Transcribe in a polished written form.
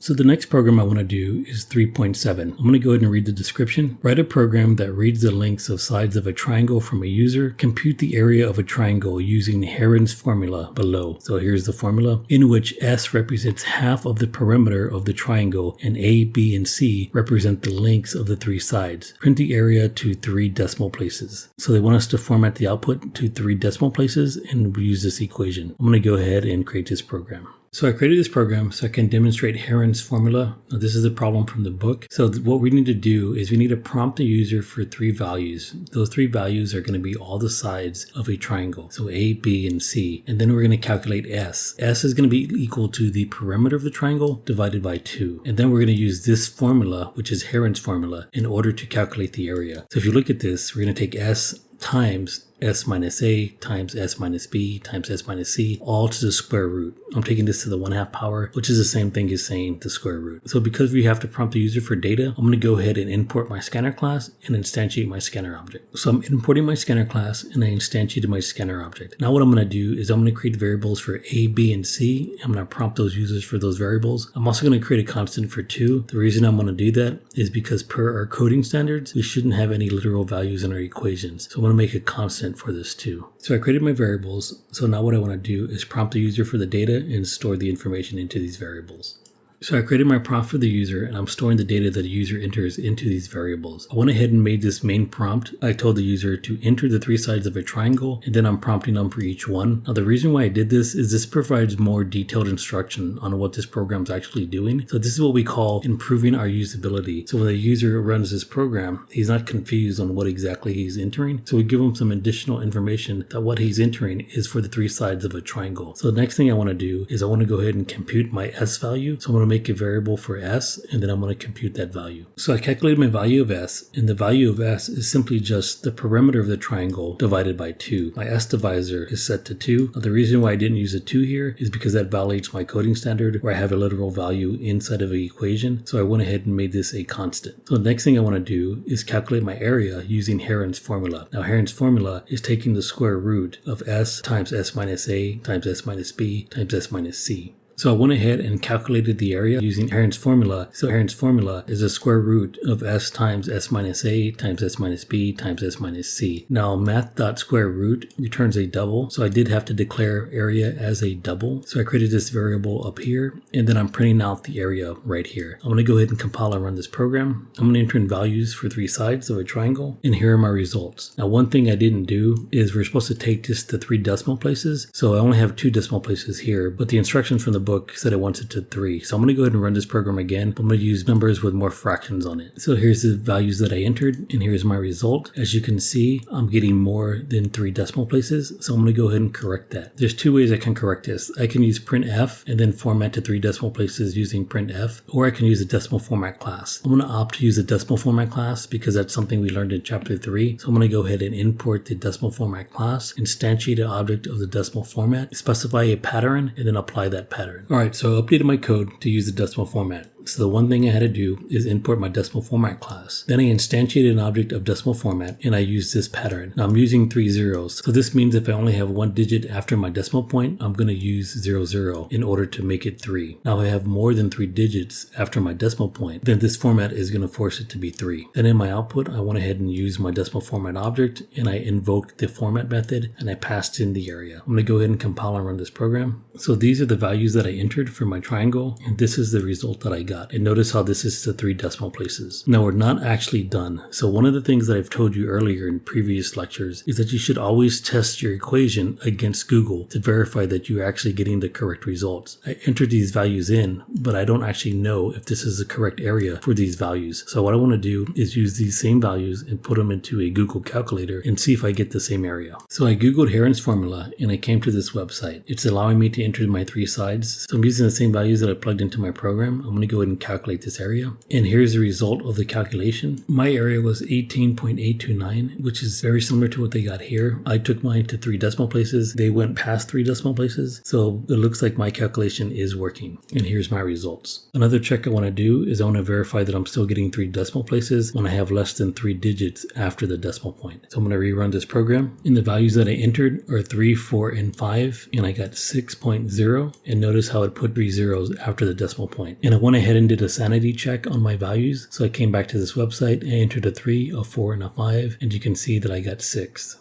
So the next program I want to do is 3.7. I'm going to go ahead and read the description. Write a program that reads the lengths of sides of a triangle from a user. Compute the area of a triangle using Heron's formula below. So here's the formula, in which S represents half of the perimeter of the triangle and A, B, and C represent the lengths of the three sides. Print the area to 3 decimal places. So they want us to format the output to 3 decimal places, and we use this equation. I'm going to go ahead and create this program. So I created this program so I can demonstrate Heron's formula. Now this is a problem from the book. So what we need to do is we need to prompt the user for 3 values. Those 3 values are going to be all the sides of a triangle. So A, B, and C. And then we're going to calculate S. S is going to be equal to the perimeter of the triangle divided by 2. And then we're going to use this formula, which is Heron's formula, in order to calculate the area. So if you look at this, we're going to take S times S minus A times S minus B times S minus C, all to the square root. I'm taking this to the 1/2 power, which is the same thing as saying the square root. So because we have to prompt the user for data, I'm going to go ahead and import my scanner class and instantiate my scanner object. So I'm importing my scanner class and I instantiated my scanner object. Now what I'm going to do is I'm going to create variables for A, B, and C. I'm going to prompt those users for those variables. I'm also going to create a constant for 2. The reason I'm going to do that is because per our coding standards, we shouldn't have any literal values in our equations. So I'm going to make a constant for this too. So I created my variables. So now what I want to do is prompt the user for the data and store the information into these variables. So I created my prompt for the user and I'm storing the data that the user enters into these variables. I went ahead and made this main prompt. I told the user to enter the 3 sides of a triangle and then I'm prompting them for each one. Now the reason why I did this is this provides more detailed instruction on what this program is actually doing. So this is what we call improving our usability. So when the user runs this program, he's not confused on what exactly he's entering. So we give him some additional information that what he's entering is for the 3 sides of a triangle. So the next thing I want to do is I want to go ahead and compute my S value. So I'm going to make a variable for S and then I'm going to compute that value. So I calculated my value of S, and the value of S is simply just the perimeter of the triangle divided by 2. My S divisor is set to 2. Now the reason why I didn't use a 2 here is because that violates my coding standard where I have a literal value inside of an equation. So I went ahead and made this a constant. So the next thing I want to do is calculate my area using Heron's formula. Now Heron's formula is taking the square root of S times S minus A times S minus B times S minus C. So I went ahead and calculated the area using Heron's formula. So Heron's formula is the square root of S times S minus A times S minus B times S minus C. Now math.square root returns a double. So I did have to declare area as a double. So I created this variable up here and then I'm printing out the area right here. I'm going to go ahead and compile and run this program. I'm going to enter in values for 3 sides of a triangle and here are my results. Now one thing I didn't do is we're supposed to take this to 3 decimal places. So I only have 2 decimal places here, but the instructions from the book said it wants it to 3. So I'm going to go ahead and run this program again. I'm going to use numbers with more fractions on it. So here's the values that I entered and here's my result. As you can see, I'm getting more than 3 decimal places. So I'm going to go ahead and correct that. There's 2 ways I can correct this. I can use printf and then format to 3 decimal places using printf, or I can use a decimal format class. I'm going to opt to use a decimal format class because that's something we learned in chapter 3. So I'm going to go ahead and import the decimal format class, instantiate an object of the decimal format, specify a pattern, and then apply that pattern. All right, so I updated my code to use the decimal format. So the one thing I had to do is import my decimal format class. Then I instantiated an object of decimal format and I used this pattern. Now I'm using 3 zeros. So this means if I only have 1 digit after my decimal point, I'm going to use 00 in order to make it 3. Now if I have more than 3 digits after my decimal point, then this format is going to force it to be 3. Then in my output, I went ahead and used my decimal format object and I invoked the format method and I passed in the area. I'm going to go ahead and compile and run this program. So these are the values that I entered for my triangle and this is the result that I got. And notice how this is to 3 decimal places. Now we're not actually done. So one of the things that I've told you earlier in previous lectures is that you should always test your equation against Google to verify that you're actually getting the correct results. I entered these values in, but I don't actually know if this is the correct area for these values. So what I want to do is use these same values and put them into a Google calculator and see if I get the same area. So I Googled Heron's formula and I came to this website. It's allowing me to enter my 3 sides. So I'm using the same values that I plugged into my program. I'm going to go ahead and calculate this area. And here's the result of the calculation. My area was 18.829, which is very similar to what they got here. I took mine to 3 decimal places. They went past 3 decimal places. So it looks like my calculation is working. And here's my results. Another check I want to do is I want to verify that I'm still getting 3 decimal places when I have less than 3 digits after the decimal point. So I'm going to rerun this program. And the values that I entered are 3, 4, and 5. And I got 6.0. And notice how it put 3 zeros after the decimal point. And I went ahead ahead and did a sanity check on my values. So I came back to this website and entered a 3, a 4, and a 5, and you can see that I got 6.